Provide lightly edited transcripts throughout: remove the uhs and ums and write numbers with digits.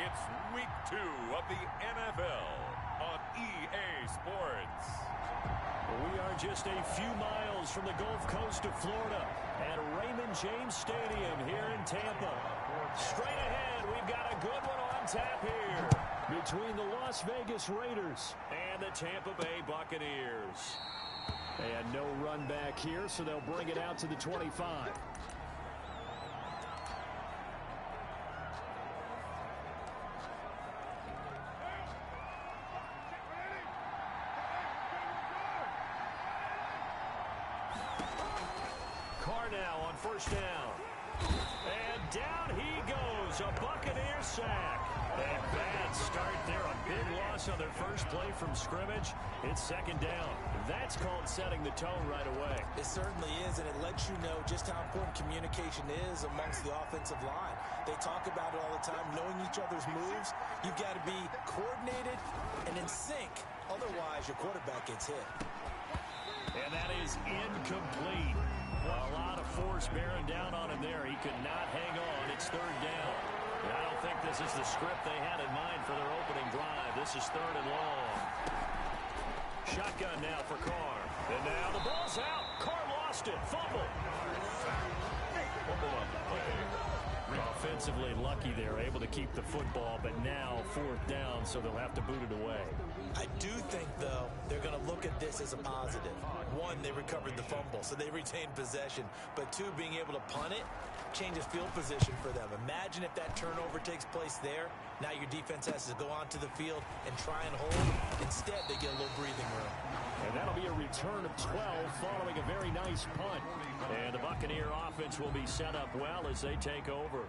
It's week 2 of the NFL on EA Sports. We are just a few miles from the Gulf Coast of Florida at Raymond James Stadium here in Tampa. Straight ahead, we've got a good one on tap here between the Las Vegas Raiders and the Tampa Bay Buccaneers. And no run back here, so they'll bring it out to the 25. Now on first down. And down he goes. A Buccaneer sack. A bad start there. A big loss on their first play from scrimmage. It's second down. That's called setting the tone right away. It certainly is, and it lets you know just how important communication is amongst the offensive line. They talk about it all the time, knowing each other's moves. You've got to be coordinated and in sync. Otherwise, your quarterback gets hit. And that is incomplete. A lot of force bearing down on him there. He could not hang on. It's third down. And I don't think this is the script they had in mind for their opening drive. This is third and long. Shotgun now for Carr. And now the ball's out. Carr lost it. Fumble. Fumble on the play. Offensively lucky they're able to keep the football, but now fourth down, so they'll have to boot it away. I do think, though, they're going to look at this as a positive. One, they recovered the fumble, so they retained possession. But two, being able to punt it changes field position for them. Imagine if that turnover takes place there. Now your defense has to go onto the field and try and hold. Instead, they get a little breathing room. And that'll be a return of 12 following a very nice punt. And the Buccaneer offense will be set up well as they take over.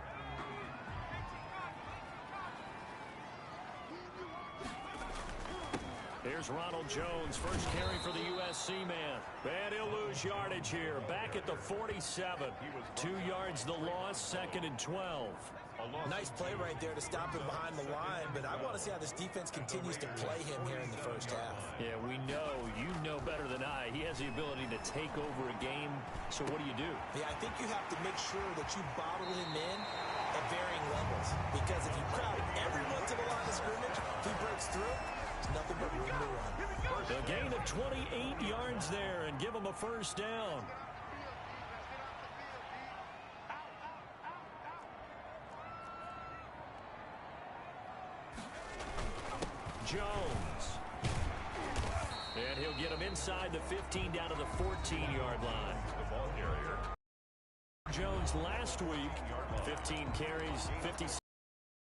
Here's Ronald Jones, first carry for the USC man. And he'll lose yardage here. Back at the 47. 2 yards the loss, second and 12. Nice play right there to stop him behind the line, but I want to see how this defense continues to play him here in the first half. Yeah, we know. You know better than I. He has the ability to take over a game, so what do you do? Yeah, I think you have to make sure that you bottle him in at varying levels, because if you crowd everyone to the line of scrimmage, if he breaks through, there's nothing but room to run. A gain of 28 yards there and give him a first down. Jones. And he'll get him inside the 15 down to the 14-yard line. The ball carrier. Jones last week, 15 carries, 56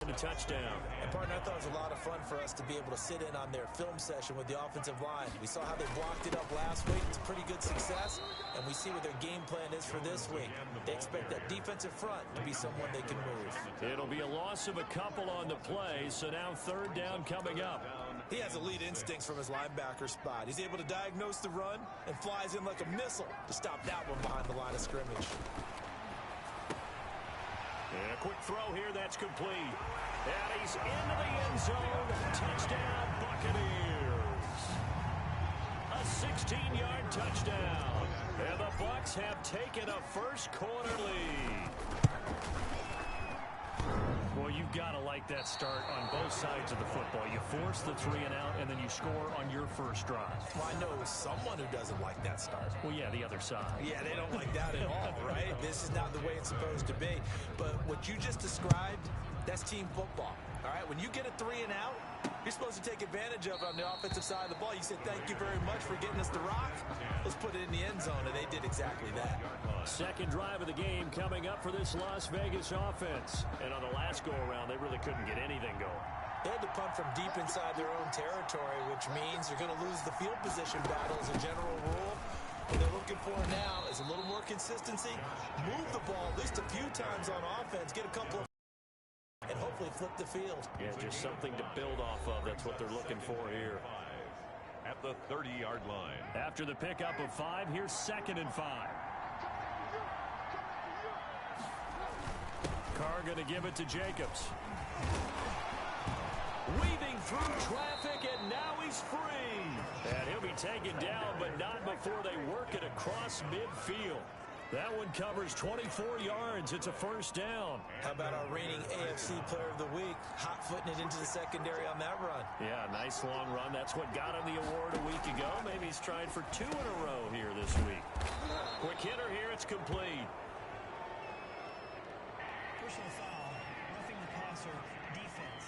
and a touchdown. And partner, I thought it was a lot of fun for us to be able to sit in on their film session with the offensive line. We saw how they blocked it up last week. It's a pretty good success, and we see what their game plan is for this week. They expect that defensive front to be someone they can move. It'll be a loss of a couple on the play, so now third down coming up. He has elite instincts from his linebacker spot. He's able to diagnose the run and flies in like a missile to stop that one behind the line of scrimmage. And a quick throw here, that's complete. And he's into the end zone. Touchdown, Buccaneers. A 16-yard touchdown. And the Bucs have taken a first quarter lead. Well, you've got to like that start on both sides of the football. You force the 3 and out, and then you score on your first drive. Well, I know someone who doesn't like that start. Well, yeah, the other side. Yeah, they don't like that at all, right? This is not the way it's supposed to be. But what you just described, that's team football, all right? When you get a 3 and out, you're supposed to take advantage of it on the offensive side of the ball. You said, thank you very much for getting us the rock. Let's put it in the end zone, and they did exactly that. Second drive of the game coming up for this Las Vegas offense. And on the last go-around, they really couldn't get anything going. They had to punt from deep inside their own territory, which means they're going to lose the field position battle as a general rule. What they're looking for now is a little more consistency. Move the ball at least a few times on offense. Get a couple of and hopefully flip the field. Yeah, just something to build off of. That's what they're looking for here. At the 30-yard line. After the pickup of 5, here's second and 5. Carr going to give it to Jacobs. Weaving through traffic, and now he's free. And he'll be taken down, but not before they work it across midfield. That one covers 24 yards. It's a first down. How about our reigning AFC Player of the Week, hot-footing it into the secondary on that run? Yeah, nice long run. That's what got him the award a week ago. Maybe he's trying for 2 in a row here this week. Quick hitter here. It's complete. Personal foul, roughing the passer, defense.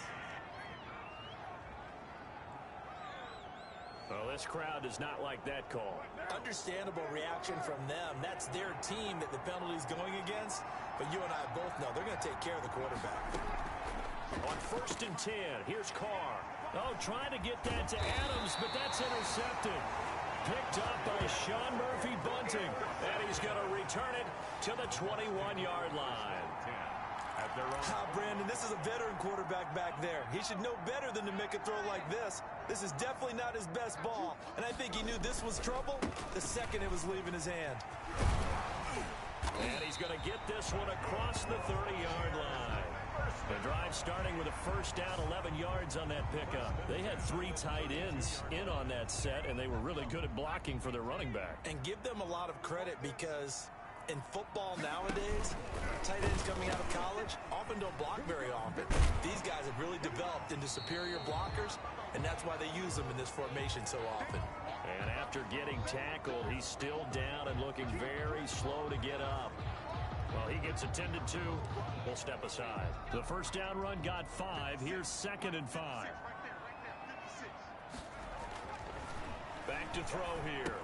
Well, this crowd does not like that call. Understandable reaction from them. That's their team that the penalty's going against. But you and I both know they're going to take care of the quarterback. On 1st and 10, here's Carr. Oh, trying to get that to Adams, but that's intercepted. Picked up by Sean Murphy-Bunting. And he's going to return it to the 21-yard line. Brandon, this is a veteran quarterback back there. He should know better than to make a throw like this. This is definitely not his best ball, and I think he knew this was trouble the second it was leaving his hand. And he's going to get this one across the 30-yard line. The drive starting with a first down, 11 yards on that pickup. They had 3 tight ends in on that set, and they were really good at blocking for their running back. And give them a lot of credit because in football nowadays, tight ends coming out of college often don't block very often. These guys have really developed into superior blockers, and that's why they use them in this formation so often. And after getting tackled, he's still down and looking very slow to get up. Well, he gets attended to. We'll step aside. The first down run got 5. Here's 2nd and 5. Back to throw here.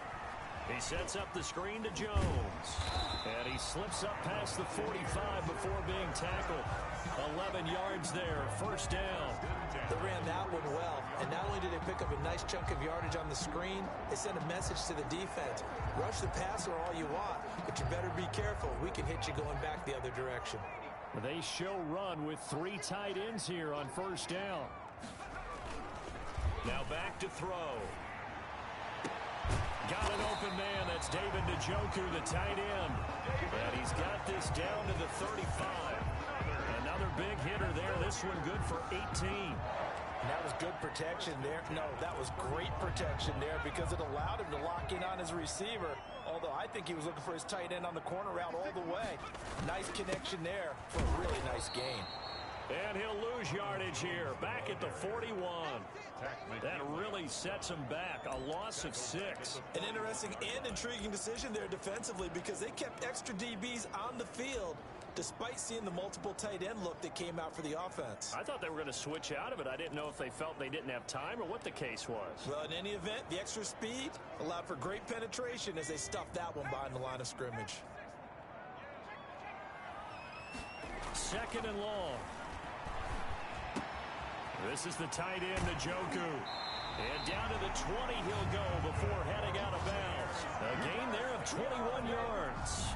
He sets up the screen to Jones. And he slips up past the 45 before being tackled. 11 yards there, first down. They ran that one well, and not only did they pick up a nice chunk of yardage on the screen, they sent a message to the defense. Rush the passer all you want, but you better be careful. We can hit you going back the other direction. They show run with 3 tight ends here on first down. Now back to throw. Got an open man. That's David Njoku, the tight end. And he's got this down to the 35. Another big hitter there. This one good for 18. And that was good protection there. No, that was great protection there because it allowed him to lock in on his receiver. Although I think he was looking for his tight end on the corner route all the way. Nice connection there for a really nice gain. And he'll lose yardage here. Back at the 41. That really sets him back. A loss of 6. An interesting and intriguing decision there defensively because they kept extra DBs on the field despite seeing the multiple tight end look that came out for the offense. I thought they were going to switch out of it. I didn't know if they felt they didn't have time or what the case was. Well, in any event, the extra speed allowed for great penetration as they stuffed that one behind the line of scrimmage. 2nd and long. This is the tight end, Njoku. And down to the 20 he'll go before heading out of bounds. A gain there of 21 yards.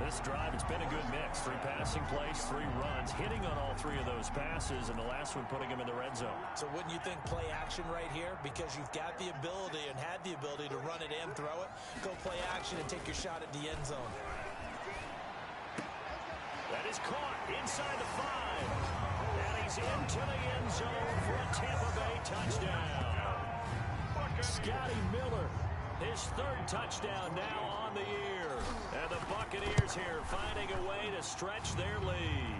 This drive, it's been a good mix. 3 passing plays, 3 runs, hitting on all 3 of those passes, and the last one putting him in the red zone. So wouldn't you think play action right here? Because you've got the ability and had the ability to run it and throw it. Go play action and take your shot at the end zone. That is caught inside the 5. And he's into the end zone for a Tampa Bay touchdown. Scotty Miller, his 3rd touchdown now on the year. And the Buccaneers here finding a way to stretch their lead.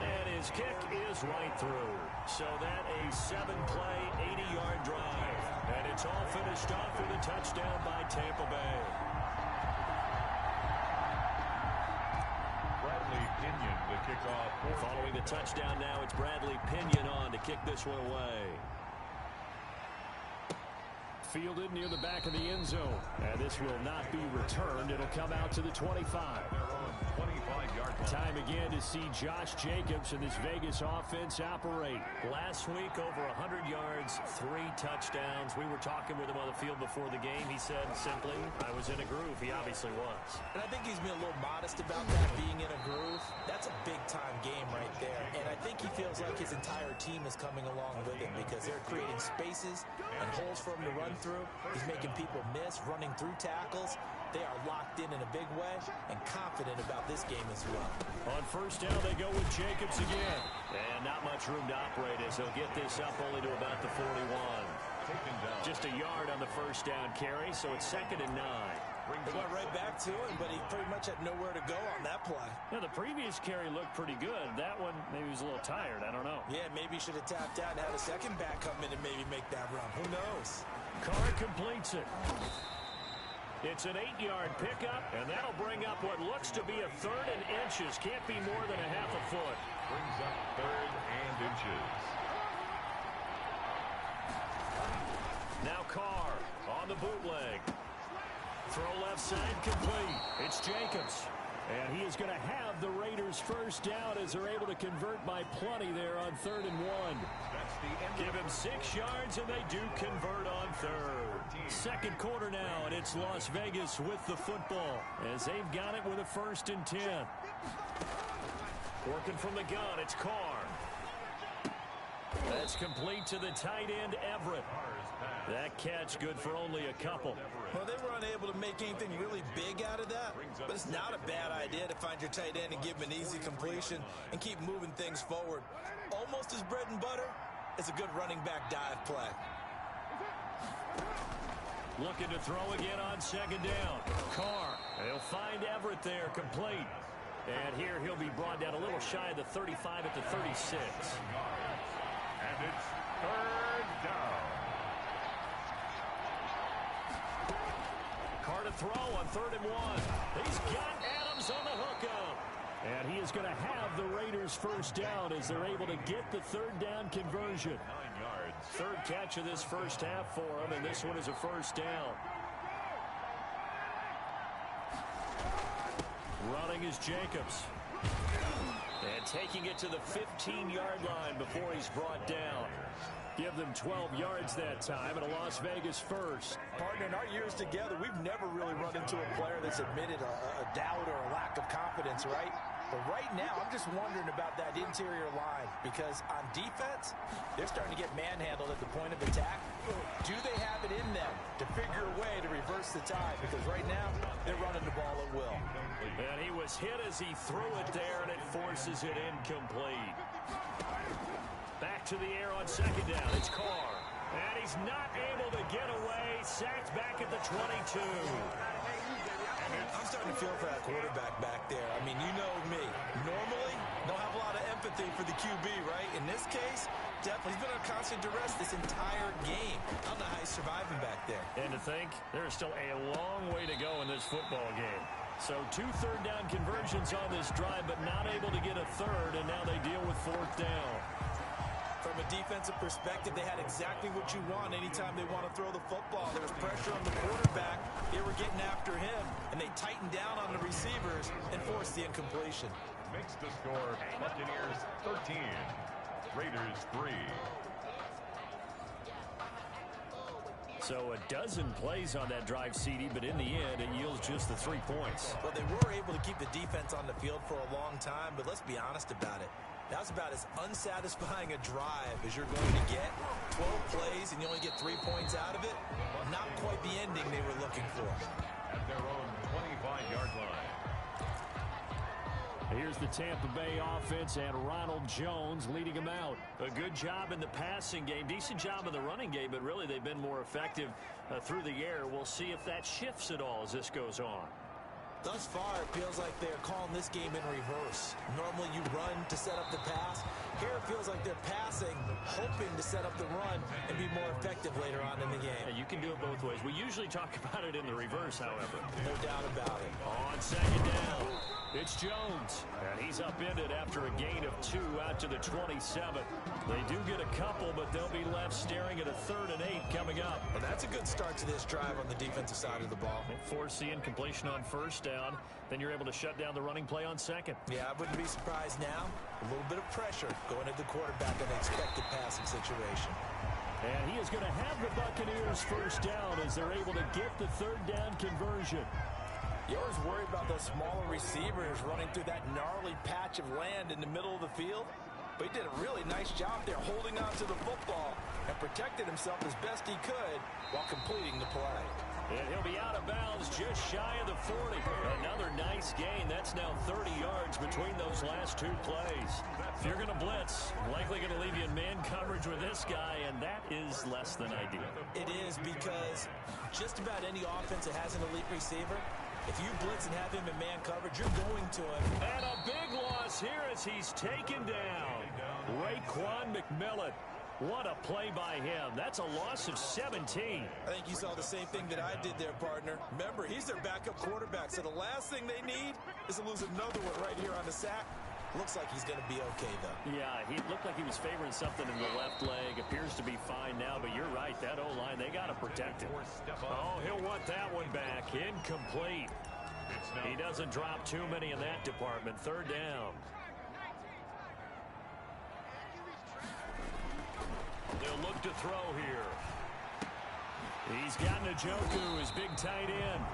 And his kick is right through. So that a 7-play, 80-yard drive. And it's all finished off with a touchdown by Tampa Bay. Pinion, the kickoff. Following the touchdown now, it's Bradley Pinion on to kick this one away. Fielded near the back of the end zone. And this will not be returned. It'll come out to the 25. Time again to see Josh Jacobs and this Vegas offense operate. Last week, over 100 yards, 3 touchdowns. We were talking with him on the field before the game. He said simply, I was in a groove. He obviously was. And I think he's been a little modest about that, being in a groove. That's a big-time game right there. And I think he feels like his entire team is coming along with him because they're creating spaces and holes for him to run through. He's making people miss, running through tackles. They are locked in a big way and confident about this game as well. On first down, they go with Jacobs again. And not much room to operate as he'll get this up only to about the 41. Just a yard on the first down carry, so it's 2nd and 9. They went right back to him, but he pretty much had nowhere to go on that play. Now, the previous carry looked pretty good. That one, maybe he was a little tired. I don't know. Yeah, maybe he should have tapped out and had a second back come in and maybe make that run. Who knows? Carr completes it. It's an 8-yard pickup, and that'll bring up what looks to be a third and inches. Can't be more than a half a foot. Brings up third and inches. Now Carr on the bootleg. Throw left side complete. It's Jacobs. And he is going to have the Raiders first down as they're able to convert by plenty there on 3rd and 1. That's the end. Give him 6 yards, and they do convert on 3rd. Second quarter now, and it's Las Vegas with the football as they've got it with a 1st and 10. Working from the gun, it's Carr. That's complete to the tight end, Everett. That catch good for only a couple. Well, they were unable to make anything really big out of that, but it's not a bad idea to find your tight end and give him an easy completion and keep moving things forward. Almost as bread and butter, it's a good running back dive play. Looking to throw again on 2nd down. Carr, he'll find Everett there, complete. And here he'll be brought down a little shy of the 35 at the 36. And it's 3rd down. Carr to throw on 3rd and 1. He's got Adams on the hookup. And he is going to have the Raiders first down as they're able to get the 3rd down conversion. 9 yards. Third catch of this first half for him, and this one is a first down. Running is Jacobs. And taking it to the 15-yard line before he's brought down. Give them 12 yards that time, and a Las Vegas first. Partner, in our years together, we've never really run into a player that's admitted a doubt or a lack of confidence, right? But right now, I'm just wondering about that interior line because on defense, they're starting to get manhandled at the point of attack. Do they have it in them to figure a way to reverse the tide? Because right now, they're running the ball at will. And he was hit as he threw it there, and it forces it incomplete. Back to the air on 2nd down. It's Carr. And he's not able to get away. Sacked back at the 22. I'm starting to feel for that quarterback back there. I mean, you know me. Normally, don't have a lot of empathy for the QB, right? In this case, definitely he's been on constant duress this entire game. I don't know how he's surviving back there. And to think, there is still a long way to go in this football game. So 2 third down conversions on this drive, but not able to get a third, and now they deal with 4th down. From a defensive perspective, they had exactly what you want anytime they want to throw the football. There was pressure on the quarterback. They were getting after him, and they tightened down on the receivers and forced the incompletion. Makes the score Buccaneers 13, Raiders 3. So a dozen plays on that drive, CD, but in the end, it yields just the 3 points. Well, they were able to keep the defense on the field for a long time, but let's be honest about it. That was about as unsatisfying a drive as you're going to get. 12 plays and you only get 3 points out of it. Not quite the ending they were looking for. At their own 25-yard line. Here's the Tampa Bay offense and Ronald Jones leading them out. A good job in the passing game. Decent job in the running game, but really they've been more effective through the air. We'll see if that shifts at all as this goes on. Thus far, it feels like they're calling this game in reverse. Normally you run to set up the pass. Here it feels like they're passing, hoping to set up the run and be more effective later on in the game. Yeah, you can do it both ways. We usually talk about it in the reverse, however. No doubt about it. On 2nd down, it's Jones. And he's upended after a gain of 2 out to the 27. They do get a couple, but they'll be left staring at a 3rd and 8 coming up. Well, that's a good start to this drive on the defensive side of the ball. Force the incompletion on 1st down. Then you're able to shut down the running play on 2nd. Yeah, I wouldn't be surprised now. A little bit of pressure going at the quarterback in the expected passing situation. And he is going to have the Buccaneers first down as they're able to get the 3rd down conversion. You always worry about those smaller receivers running through that gnarly patch of land in the middle of the field. But he did a really nice job there holding on to the football and protected himself as best he could while completing the play. And he'll be out of bounds just shy of the 40. Another nice gain. That's now 30 yards between those last 2 plays. If you're going to blitz, likely going to leave you in man coverage with this guy, and that is less than ideal. It is, because just about any offense that has an elite receiver, if you blitz and have him in man coverage, you're going to him. And a big loss here as he's taken down. Raekwon McMillan. What a play by him. That's a loss of 17. I think you saw the same thing that I did there, partner. Remember, he's their backup quarterback, so the last thing they need is to lose another one right here on the sack. Looks like he's going to be okay, though. Yeah, he looked like he was favoring something in the left leg. Appears to be fine now, but you're right. That O-line, they got to protect him. Oh, he'll want that one back. Incomplete. He doesn't drop too many in that department. Third down. They'll look to throw here. He's got Njoku, his big tight end.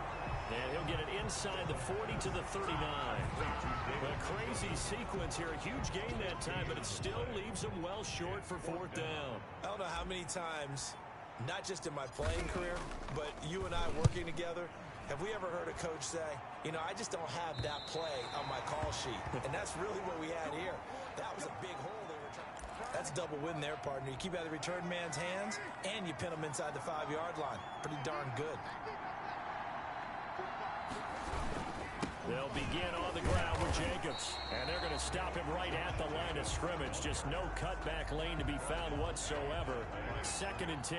And he'll get it inside the 40 to the 39. A crazy sequence here. A huge gain that time, but it still leaves him well short for fourth down. I don't know how many times, not just in my playing career, but you and I working together, have we ever heard a coach say, you know, I just don't have that play on my call sheet. And that's really what we had here. That was a big hole they were trying. That's a double win there, partner. You keep out of the return man's hands, and you pin him inside the 5-yard line. Pretty darn good. They'll begin on the ground with Jacobs. And they're going to stop him right at the line of scrimmage. Just no cutback lane to be found whatsoever. 2nd and 10.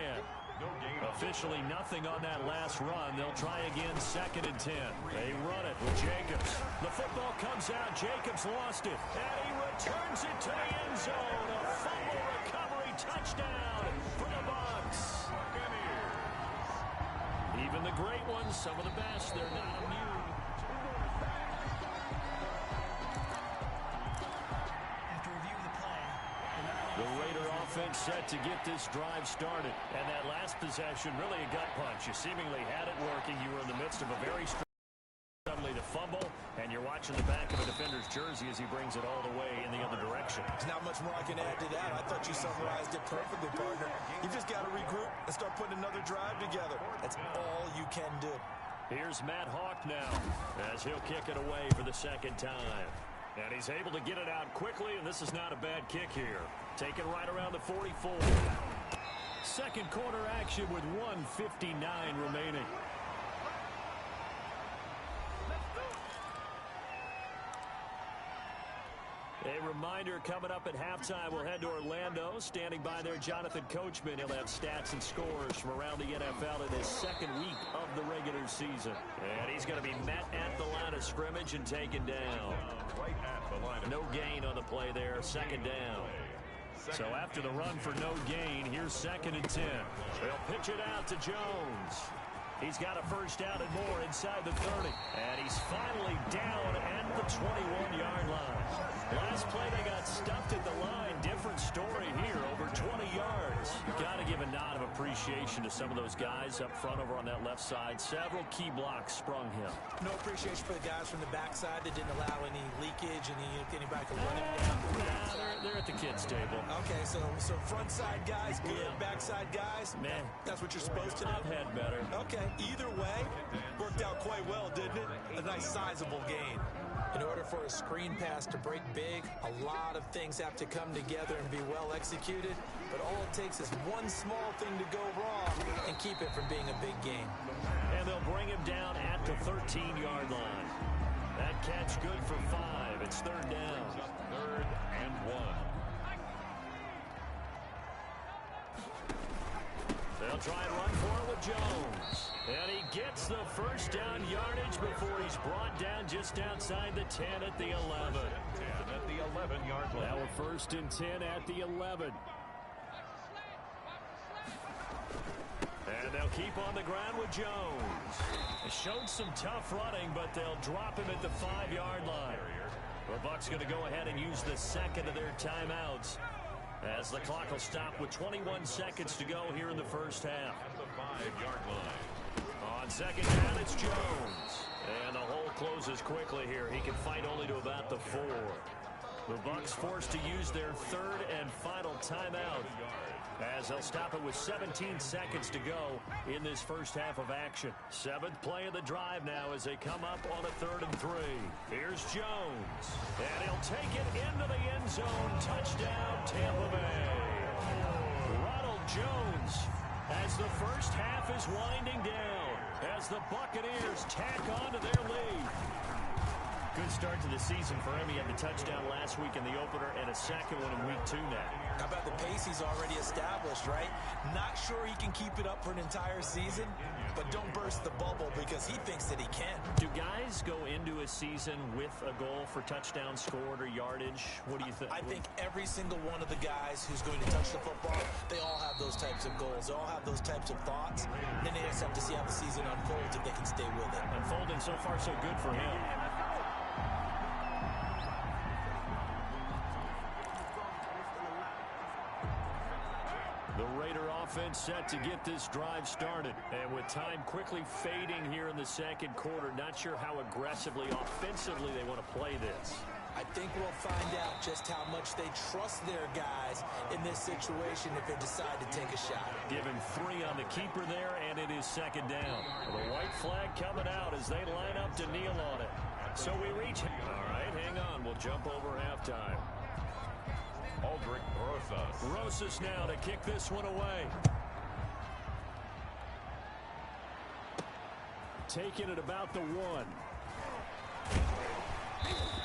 Officially nothing on that last run. They'll try again 2nd and 10. They run it with Jacobs. The football comes out. Jacobs lost it. And he returns it to the end zone. A fumble recovery touchdown for the Bucs. Even the great ones, some of the best, they're not immune. The Raider offense set to get this drive started. And that last possession, really a gut punch. You seemingly had it working. You were in the midst of a very suddenly the fumble, and you're watching the back of a defender's jersey as he brings it all the way in the other direction. There's not much more I can add to that. I thought you summarized it perfectly, partner. You've just got to regroup and start putting another drive together. That's all you can do. Here's Matt Hawk now as he'll kick it away for the second time. And he's able to get it out quickly, and this is not a bad kick here. Taken right around the 44. Second quarter action with 1:59 remaining. A reminder, coming up at halftime, we'll head to Orlando. Standing by there, Jonathan Coachman. He'll have stats and scores from around the NFL in his second week of the regular season. And he's going to be met at the line of scrimmage and taken down. No gain on the play there, second down. So after the run for no gain, here's 2nd and 10. They'll pitch it out to Jones. He's got a first down and more inside the 30. And he's finally down at the 21-yard line. Last play, they got stuffed at the line. Different story here, over 20 yards. Got to give a nod of appreciation to some of those guys up front over on that left side. Several key blocks sprung him. No appreciation for the guys from the backside that didn't allow any leakage and anybody could run it down. They're at the kids' table. Okay, so front side guys, good. Backside guys, man, that's what you're supposed to do. I've had better. Okay, either way, worked out quite well, didn't it? A nice sizable gain. In order for a screen pass to break big, a lot of things have to come together and be well executed. But all it takes is one small thing to go wrong and keep it from being a big game. And they'll bring him down at the 13-yard line. That catch good for 5. It's third down. 3rd and 1. They'll try and run for it with Jones. And he gets the first down yardage before he's brought down just outside the 10 at the 11. 10 at the 11-yard line. Now we're 1st and 10 at the 11. And they'll keep on the ground with Jones. They showed some tough running, but they'll drop him at the 5-yard line. The Bucs going to go ahead and use the second of their timeouts, as the clock will stop with 21 seconds to go here in the first half. At the 5-yard line. On second down, it's Jones. And the hole closes quickly here. He can fight only to about the 4. The Bucs forced to use their third and final timeout, as they'll stop it with 17 seconds to go in this first half of action. 7th play of the drive now as they come up on a 3rd and 3. Here's Jones. And he'll take it into the end zone. Touchdown, Tampa Bay. as the first half is winding down, as the Buccaneers tack on to their lead. Good start to the season for him. He had the touchdown last week in the opener and a second one in week 2 now. How about the pace he's already established, right? Not sure he can keep it up for an entire season, but don't burst the bubble because he thinks that he can. Do guys go into a season with a goal for touchdown scored or yardage? What do you think? I think every single one of the guys who's going to touch the football, they all have those types of goals. They all have those types of thoughts. Then they just have to see how the season unfolds if they can stay with it. Unfolding so far so good for him. The Raider offense set to get this drive started. And with time quickly fading here in the second quarter, not sure how aggressively, offensively they want to play this. I think we'll find out just how much they trust their guys in this situation if they decide to take a shot. Given 3 on the keeper there, and it is second down. The white flag coming out as they line up to kneel on it. So we reach. All right, hang on. We'll jump over halftime. Aldrich Rosas. Rosas now to kick this one away. Taking it about the 1.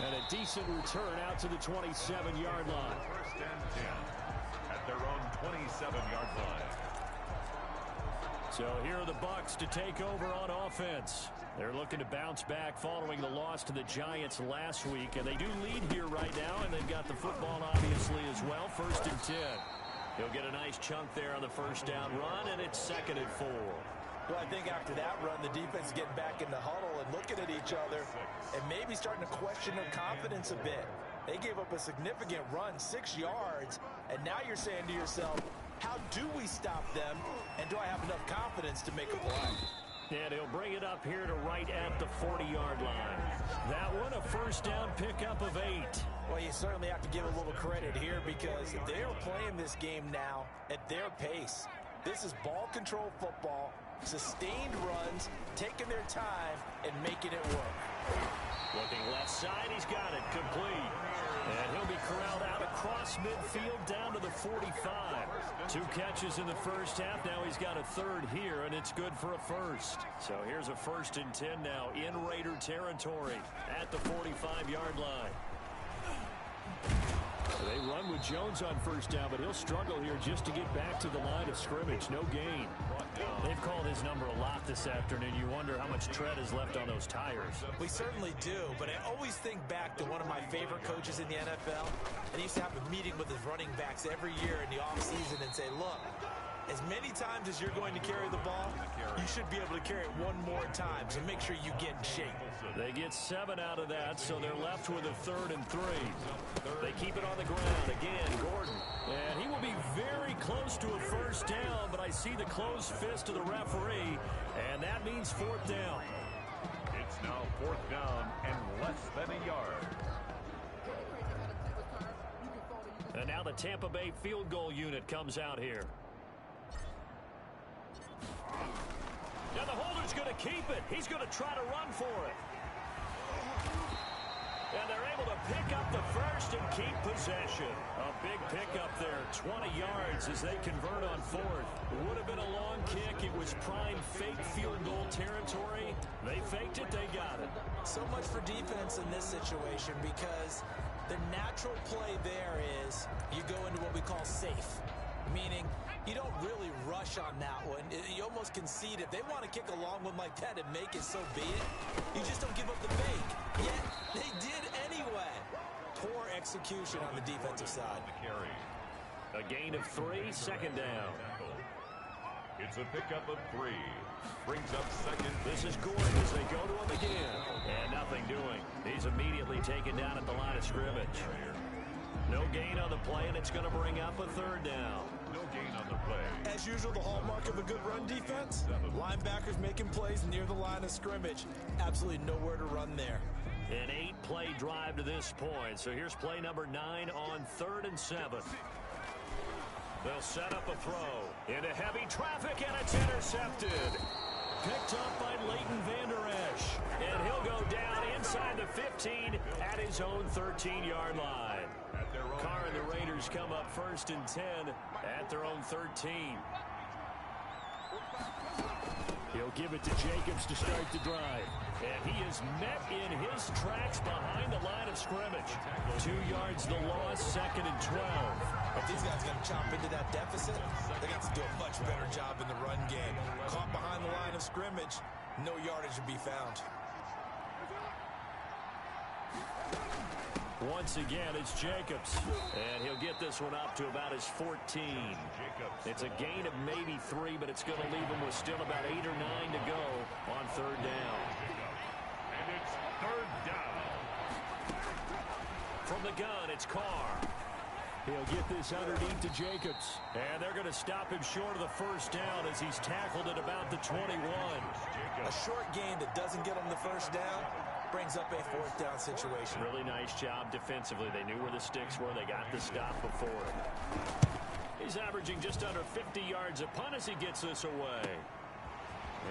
And a decent return out to the 27-yard line. First and 10 at their own 27-yard line. So here are the Bucs to take over on offense. They're looking to bounce back following the loss to the Giants last week. And they do lead here right now, and they've got the football obviously as well. First and 10. He'll get a nice chunk there on the first down run, and it's second and 4. Well, I think after that run, the defense is getting back in the huddle and looking at each other and maybe starting to question their confidence a bit. They gave up a significant run, 6 yards, and now you're saying to yourself, how do we stop them, and do I have enough confidence to make a play? And he'll bring it up here to right at the 40-yard line. That one, a first down pickup of 8. Well, you certainly have to give a little credit here because they are playing this game now at their pace. This is ball control football, sustained runs, taking their time, and making it work. Looking left side, he's got it, complete. And he'll be corralled out across midfield down to the 45. 2 catches in the first half. Now he's got a third here, and it's good for a first. So here's a first and 10 now in Raider territory at the 45-yard line. They run with Jones on first down, but he'll struggle here just to get back to the line of scrimmage. No gain. They've called his number a lot this afternoon. You wonder how much tread is left on those tires. We certainly do, but I always think back to one of my favorite coaches in the NFL, and he used to have a meeting with his running backs every year in the offseason and say, look, as many times as you're going to carry the ball, you should be able to carry it one more time, so make sure you get in shape. They get 7 out of that, so they're left with a 3rd and 3. They keep it on the ground. Again, Gordon. And he will be very close to a first down, but I see the closed fist of the referee, and that means 4th down. It's now 4th down and less than a yard. And now the Tampa Bay field goal unit comes out here. Now the holder's going to keep it. He's going to try to run for it. And they're able to pick up the first and keep possession. A big pickup there, 20 yards as they convert on 4th. Would have been a long kick. It was prime fake field goal territory. They faked it, they got it. So much for defense in this situation because the natural play there is you go into what we call safe, meaning you don't really rush on that one. You almost concede if they want to kick a long one like that and make it, so be it. You just don't give up the fake. Yet they did anyway. Poor execution on the defensive side. A gain of 3, second down. It's a pickup of 3. Brings up second. This is Gordon as they go to him again. And nothing doing. He's immediately taken down at the line of scrimmage. No gain on the play, and it's going to bring up a 3rd down. No gain on the play. As usual, the hallmark of a good run defense, linebackers making plays near the line of scrimmage. Absolutely nowhere to run there. An 8-play drive to this point. So here's play number 9 on 3rd and 7. They'll set up a throw into heavy traffic, and it's intercepted. Picked up by Leighton Vander Esch. And he'll go down inside the 15 at his own 13-yard line. Carr and the Raiders come up 1st and 10 at their own 13. He'll give it to Jacobs to start the drive. And he is met in his tracks behind the line of scrimmage. 2 yards the loss, 2nd and 12. If these guys got to chop into that deficit, they got to do a much better job in the run game. Caught behind the line of scrimmage, no yardage to be found. Once again, it's Jacobs. And he'll get this one up to about his 14. It's a gain of maybe 3, but it's going to leave him with still about 8 or 9 to go on 3rd down. And it's 3rd down. From the gun, it's Carr. He'll get this underneath to Jacobs. And they're going to stop him short of the 1st down as he's tackled at about the 21. A short gain that doesn't get him the 1st down brings up a 4th down situation. Really nice job defensively. They knew where the sticks were. They got the stop before him. He's averaging just under 50 yards a punt as he gets this away.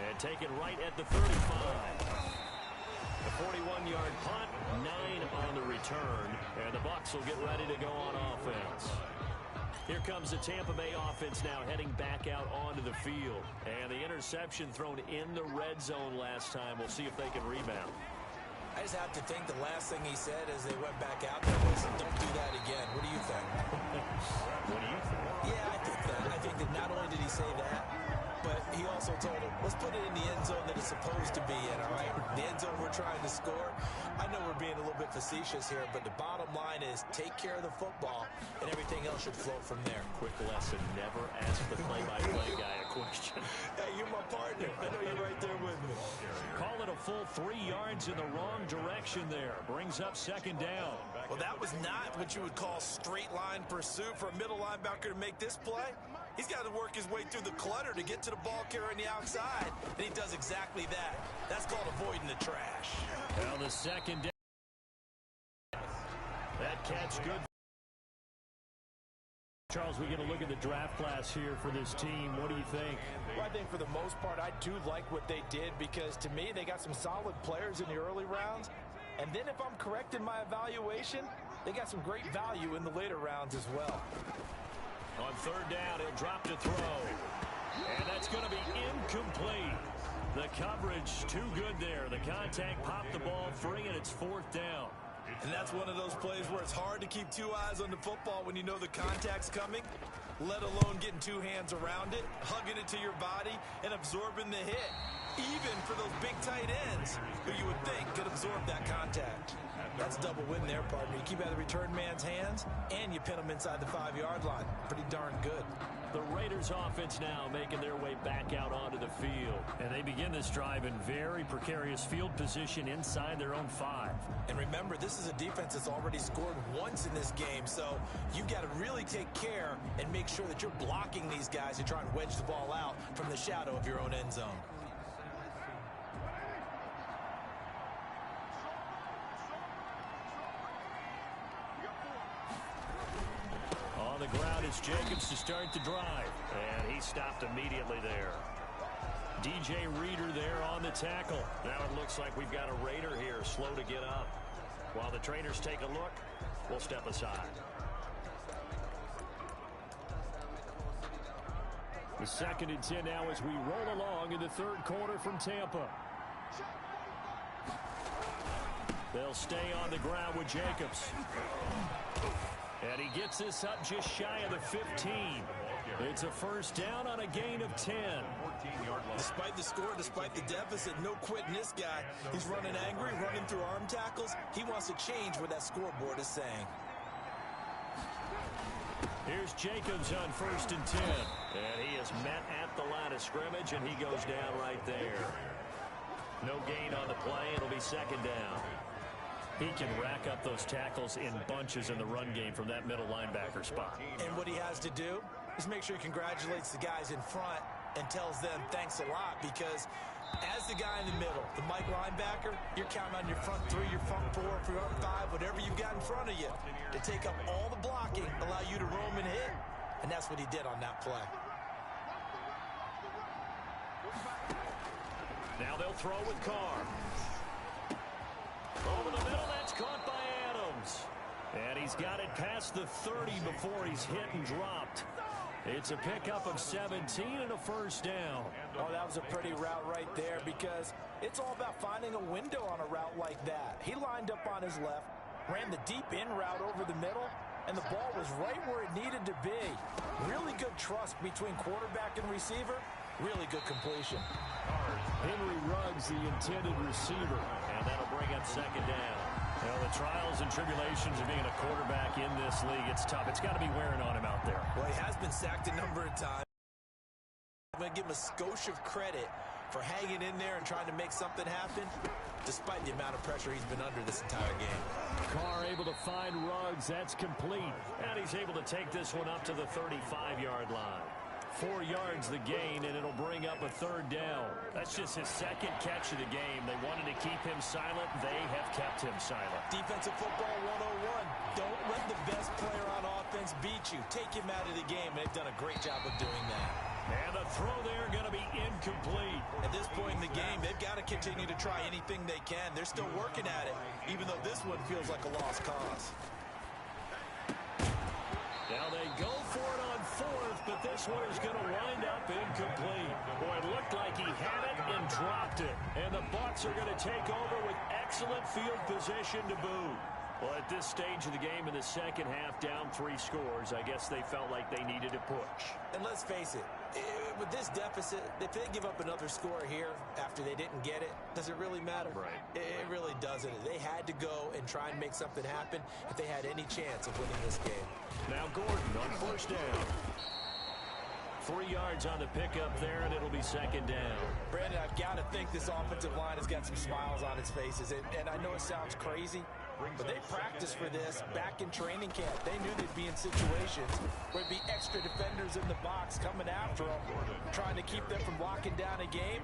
And taken right at the 35. The 41-yard punt, 9 on the return. And the Bucs will get ready to go on offense. Here comes the Tampa Bay offense now heading back out onto the field. And the interception thrown in the red zone last time. We'll see if they can rebound. I just have to think the last thing he said as they went back out there was, don't do that again. What do you think? What do you think? Yeah, I think that. I think that not only did he say that, but he also told him, let's put it in the end zone that it's supposed to be in, all right? The end zone we're trying to score. I know we're being a little bit facetious here, but the bottom line is take care of the football, and everything else should flow from there. Quick lesson, never ask the play-by-play guy a question. Hey, you're my partner. I know you're right there with me. Call it a full 3 yards in the wrong direction there. Brings up 2nd down. Well, that was not what you would call straight line pursuit for a middle linebacker to make this play. He's got to work his way through the clutter to get to the ball carrier on the outside, and he does exactly that. That's called avoiding the trash. Well, the 2nd down. That catch good. Charles, we get a look at the draft class here for this team. What do you think? Well, I think for the most part, I do like what they did because, to me, they got some solid players in the early rounds. And then if I'm correct in my evaluation, they got some great value in the later rounds as well. On 3rd down, he'll drop to throw. And that's going to be incomplete. The coverage too good there. The contact popped the ball free, and it's 4th down. And that's one of those plays where it's hard to keep 2 eyes on the football when you know the contact's coming, let alone getting 2 hands around it, hugging it to your body, and absorbing the hit. Even for those big tight ends who you would think could absorb that contact. That's a double win there, partner. You keep out of the return man's hands, and you pin them inside the 5-yard line. Pretty darn good. The Raiders offense now making their way back out onto the field. And they begin this drive in very precarious field position inside their own 5. And remember, this is a defense that's already scored once in this game, so you've got to really take care and make sure that you're blocking these guys and trying to wedge the ball out from the shadow of your own end zone. On the ground, it's Jacobs to start the drive. And he stopped immediately there. DJ Reader there on the tackle. Now it looks like we've got a Raider here slow to get up. While the trainers take a look, we'll step aside. The 2nd and 10 now as we roll along in the 3rd quarter from Tampa. They'll stay on the ground with Jacobs. And he gets this up just shy of the 15. It's a 1st down on a gain of 10. Despite the score, despite the deficit, no quitting this guy. He's running angry, running through arm tackles. He wants to change what that scoreboard is saying. Here's Jacobs on 1st and 10. And he is met at the line of scrimmage, and he goes down right there. No gain on the play. It'll be 2nd down. He can rack up those tackles in bunches in the run game from that middle linebacker spot. And what he has to do is make sure he congratulates the guys in front and tells them thanks a lot, because as the guy in the middle, the Mike linebacker, you're counting on your front 3, your front 4, front 5, whatever you've got in front of you to take up all the blocking, allow you to roam and hit. And that's what he did on that play. Now they'll throw with Carr. Over the middle, that's caught by Adams. And he's got it past the 30 before he's hit and dropped. It's a pickup of 17 and a first down. Oh, that was a pretty route right there because it's all about finding a window on a route like that. He lined up on his left, ran the deep in route over the middle, and the ball was right where it needed to be. Really good trust between quarterback and receiver. Really good completion. Henry Ruggs, the intended receiver, and that'll bring up second down. Well, the trials and tribulations of being a quarterback in this league, it's tough. It's got to be wearing on him out there. Well, he has been sacked a number of times. I'm going to give him a skosh of credit for hanging in there and trying to make something happen, despite the amount of pressure he's been under this entire game. Carr able to find Ruggs. That's complete. And he's able to take this one up to the 35-yard line. 4 yards the gain, and it'll bring up a third down. That's just his second catch of the game. They wanted to keep him silent. They have kept him silent. Defensive football 101. Don't let the best player on offense beat you. Take him out of the game. They've done a great job of doing that. And the throw there going to be incomplete. At this point in the game, they've got to continue to try anything they can. They're still working at it, even though this one feels like a lost cause. Now they go for it on fourth, but this one is going to wind up incomplete. Boy, it looked like he had it and dropped it. And the Bucs are going to take over with excellent field position to boot. Well, at this stage of the game in the second half, down 3 scores, I guess they felt like they needed to push. And let's face it, with this deficit, if they give up another score here after they didn't get it, does it really matter? Right. It really doesn't. They had to go and try and make something happen if they had any chance of winning this game. Now Gordon on first down. 3 yards on the pickup there, and it'll be second down. Brandon, I've got to think this offensive line has got some smiles on its faces. And I know it sounds crazy, but they practiced for this back in training camp. They knew they'd be in situations where there'd be extra defenders in the box coming after them, trying to keep them from locking down a game.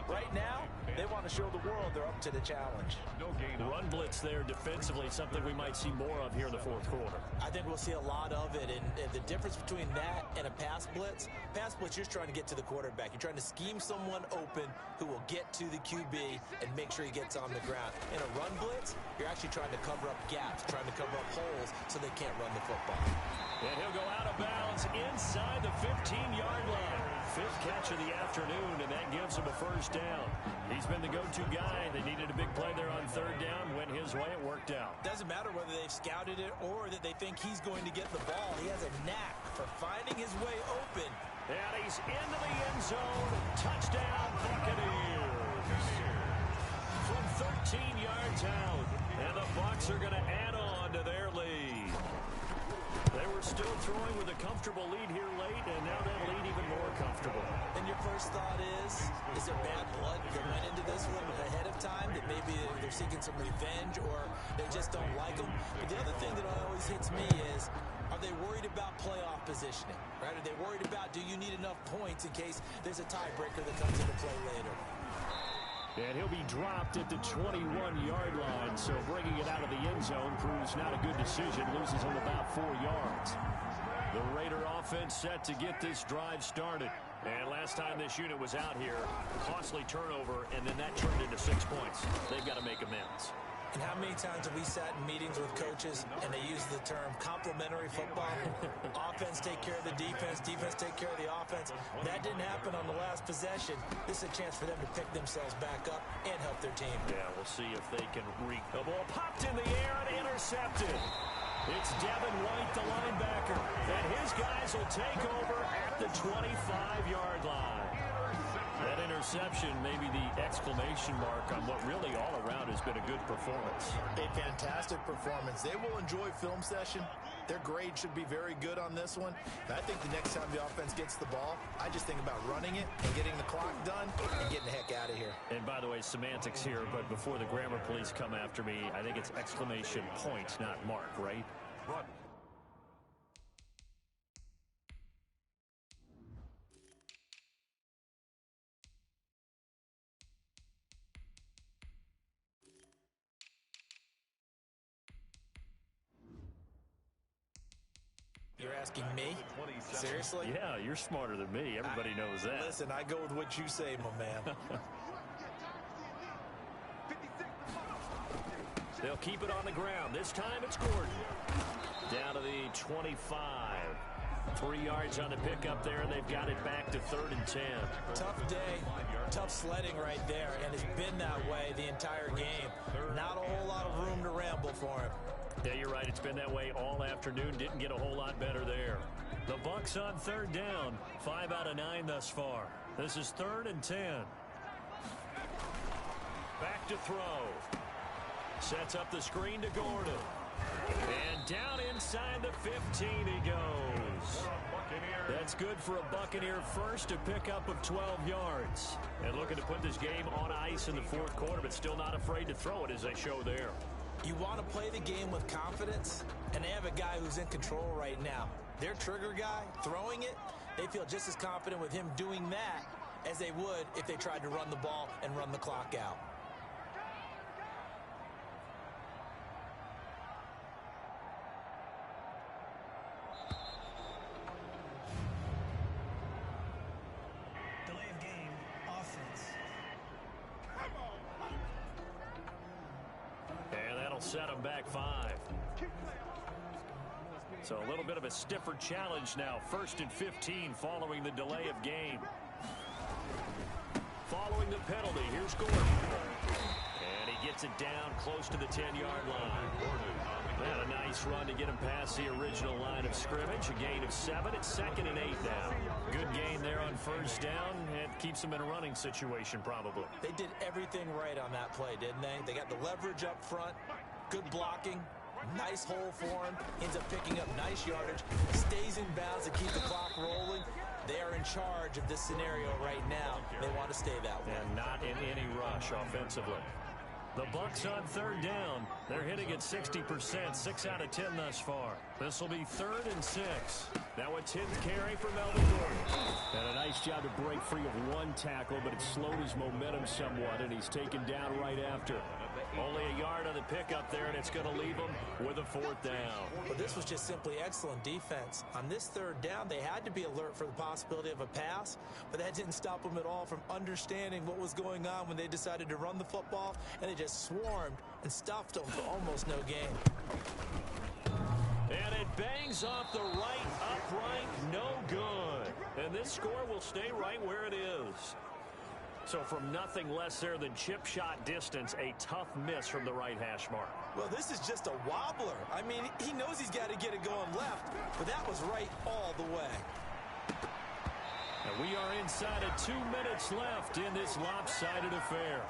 Right now, they want to show the world they're up to the challenge. Run blitz there defensively, something we might see more of here in the fourth quarter. I think we'll see a lot of it, and the difference between that and a pass blitz, you're just trying to get to the quarterback. You're trying to scheme someone open who will get to the QB and make sure he gets on the ground. In a run blitz, you're actually trying to cover up gaps, trying to cover up holes so they can't run the football. And he'll go out of bounds inside the 15-yard line. 5th catch of the afternoon, and that gives him a first down. He's been the go-to guy. They needed a big play there on third down. Went his way. It worked out. Doesn't matter whether they've scouted it or that they think he's going to get the ball. He has a knack for finding his way open. And he's into the end zone. Touchdown, Buccaneers. From 13 yards out. And the Bucs are going to add on to their lead. They were still throwing with a comfortable lead here late, and now that lead even more comfortable. And your first thought is there bad blood that went into this one ahead of time, that maybe they're seeking some revenge or they just don't like them? But the other thing that always hits me is, are they worried about playoff positioning? Right? Are they worried about, do you need enough points in case there's a tiebreaker that comes into play later? And he'll be dropped at the 21-yard line, so bringing it out of the end zone proves not a good decision. Loses him about 4 yards. The Raider offense set to get this drive started. And last time this unit was out here, costly turnover, and then that turned into 6 points. They've got to make amends. And how many times have we sat in meetings with coaches and they use the term complementary football? Offense take care of the defense, defense take care of the offense. That didn't happen on the last possession. This is a chance for them to pick themselves back up and help their team. Yeah, we'll see if they can reach. The ball popped in the air and intercepted. It's Devin White, the linebacker, and his guys will take over at the 25-yard line. That interception may be the exclamation mark on what really all around has been a good performance. A fantastic performance. They will enjoy film session. Their grade should be very good on this one. And I think the next time the offense gets the ball, I just think about running it and getting the clock done and getting the heck out of here. And by the way, semantics here, but before the grammar police come after me, I think it's exclamation point, not mark, right? Run. You're asking me? Seriously? Yeah, you're smarter than me. Everybody knows that. Listen, I go with what you say, my man. They'll keep it on the ground. This time it's Gordon. Down to the 25. 3 yards on the pickup there, and they've got it back to 3rd and 10. Tough day, tough sledding right there, and it's been that way the entire game. Not a whole lot of room to ramble for him. Yeah, you're right. It's been that way all afternoon. Didn't get a whole lot better there. The Bucs on 3rd down. 5 out of 9 thus far. This is 3rd and 10. Back to throw. Sets up the screen to Gordon. And down inside the 15 he goes. That's good for a Buccaneer first, a pickup of 12 yards. And looking to put this game on ice in the 4th quarter, but still not afraid to throw it as they show there. You want to play the game with confidence, and they have a guy who's in control right now. Their trigger guy, throwing it, they feel just as confident with him doing that as they would if they tried to run the ball and run the clock out. Delay of game, offense. And that'll set them back 5. So a little bit of a stiffer challenge now. 1st and 15 following the delay of game. Following the penalty, here's Gordon. And he gets it down close to the 10-yard line. And a nice run to get him past the original line of scrimmage. A gain of 7. It's 2nd and 8 now. Good gain there on 1st down. It keeps them in a running situation probably. They did everything right on that play, didn't they? They got the leverage up front, good blocking, nice hole for him, ends up picking up nice yardage, stays in bounds to keep the clock rolling. They are in charge of this scenario right now. They want to stay that way. And not in any rush offensively. The Bucs on 3rd down. They're hitting at 60%, 6 out of 10 thus far. This will be 3rd and 6. Now a 10th carry for Melvin Gordon. And a nice job to break free of 1 tackle, but it slowed his momentum somewhat, and he's taken down right after. Only a yard on the pickup there, and it's going to leave them with a 4th down. But this was just simply excellent defense. On this 3rd down, they had to be alert for the possibility of a pass, but that didn't stop them at all from understanding what was going on when they decided to run the football, and they just swarmed and stuffed them for almost no gain. And it bangs off the right upright, no good. And this score will stay right where it is. So from nothing less there than chip shot distance, a tough miss from the right hash mark. Well, this is just a wobbler. I mean, he knows he's got to get it going left, but that was right all the way. And we are inside of 2 minutes left in this lopsided affair.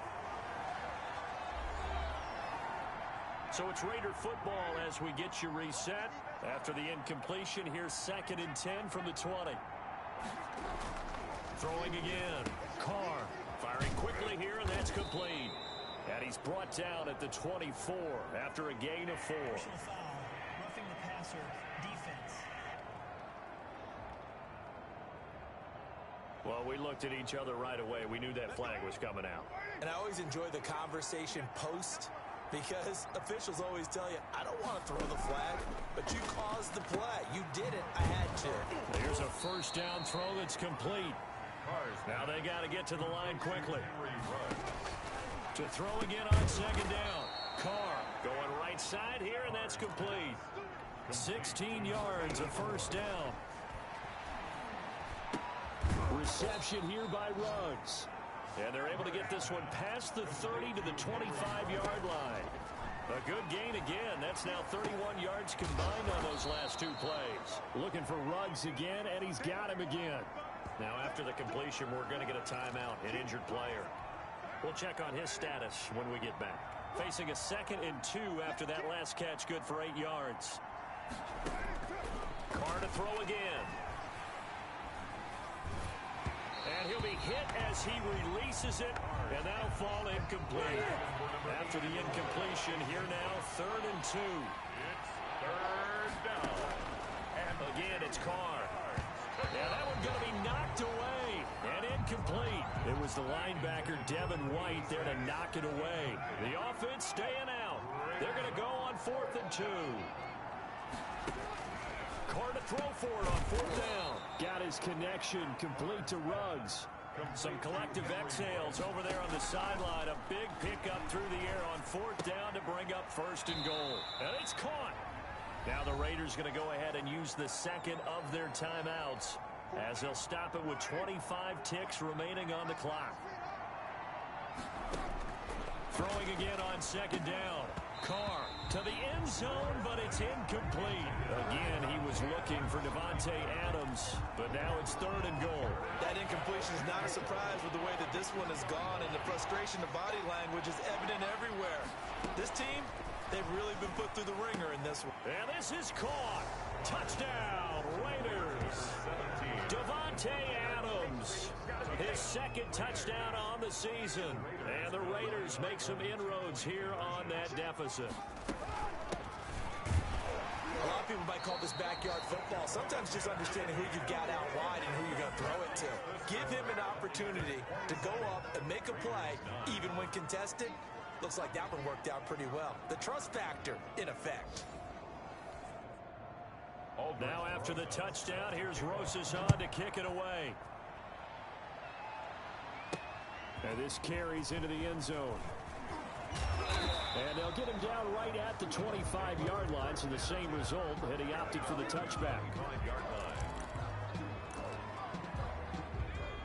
So it's Raider football as we get you reset. After the incompletion, here's 2nd and 10 from the 20. Throwing again. Carr firing quickly here, and that's complete. And he's brought down at the 24 after a gain of 4. Personal foul, roughing the passer, defense. Well, we looked at each other right away. We knew that flag was coming out. And I always enjoy the conversation post, because officials always tell you, I don't want to throw the flag, but you caused the play. You did it. I had to. Here's a 1st down throw that's complete. Now they got to get to the line quickly. To throw again on 2nd down. Carr going right side here, and that's complete. 16 yards, a 1st down. Reception here by Ruggs. And they're able to get this one past the 30 to the 25-yard line. A good gain again. That's now 31 yards combined on those last 2 plays. Looking for Ruggs again, and he's got him again. Now after the completion, we're going to get a timeout, an injured player. We'll check on his status when we get back. Facing a 2nd and 2 after that last catch, good for 8 yards. Carr to throw again. And he'll be hit as he releases it, and that'll fall incomplete. After the incompletion, here now, 3rd and 2. It's 3rd down. And again, it's Carr. Yeah, that one's going to be knocked away and incomplete. It was the linebacker, Devin White, there to knock it away. The offense staying out. They're going to go on 4th and 2. Carr to throw for it on 4th down. Got his connection complete to Ruggs. Some collective exhales over there on the sideline. A big pickup through the air on 4th down to bring up 1st and goal. And it's caught. Now the Raiders going to go ahead and use the second of their timeouts as they'll stop it with 25 ticks remaining on the clock. Throwing again on second down. Carr to the end zone, but it's incomplete. Again, he was looking for Davante Adams, but now it's 3rd and goal. That incompletion is not a surprise with the way that this one has gone, and the frustration of body language is evident everywhere. This team, they've really been put through the ringer in this one. And this is caught. Touchdown, Raiders. Davante Adams, his 2nd touchdown on the season. And the Raiders make some inroads here on that deficit. A lot of people might call this backyard football. Sometimes just understanding who you've got out wide and who you're going to throw it to. Give him an opportunity to go up and make a play, even when contested. Looks like that one worked out pretty well. The trust factor in effect. Now after the touchdown, here's Rosas on to kick it away. And this carries into the end zone. And they'll get him down right at the 25-yard line, so the same result, and he opted for the touchback.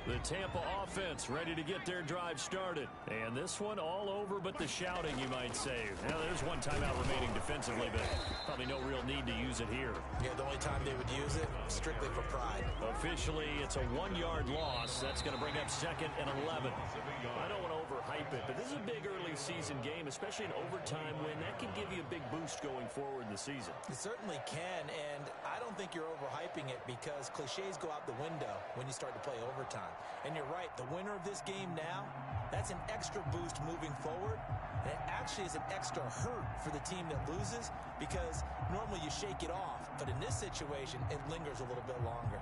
The Tampa offense ready to get their drive started. And this one all over but the shouting, you might say. Now, there's one timeout remaining defensively, but probably no real need to use it here. Yeah, the only time they would use it, strictly for pride. Officially, it's a 1-yard loss. That's going to bring up 2nd and 11. I don't want to overhype it, but this is a big early season game, especially an overtime win. That can give you a big boost going forward in the season. It certainly can, and I don't think you're overhyping it because cliches go out the window when you start to play overtime. And you're right, the winner of this game now, that's an extra boost moving forward. And it actually is an extra hurt for the team that loses because normally you shake it off. But in this situation, it lingers a little bit longer.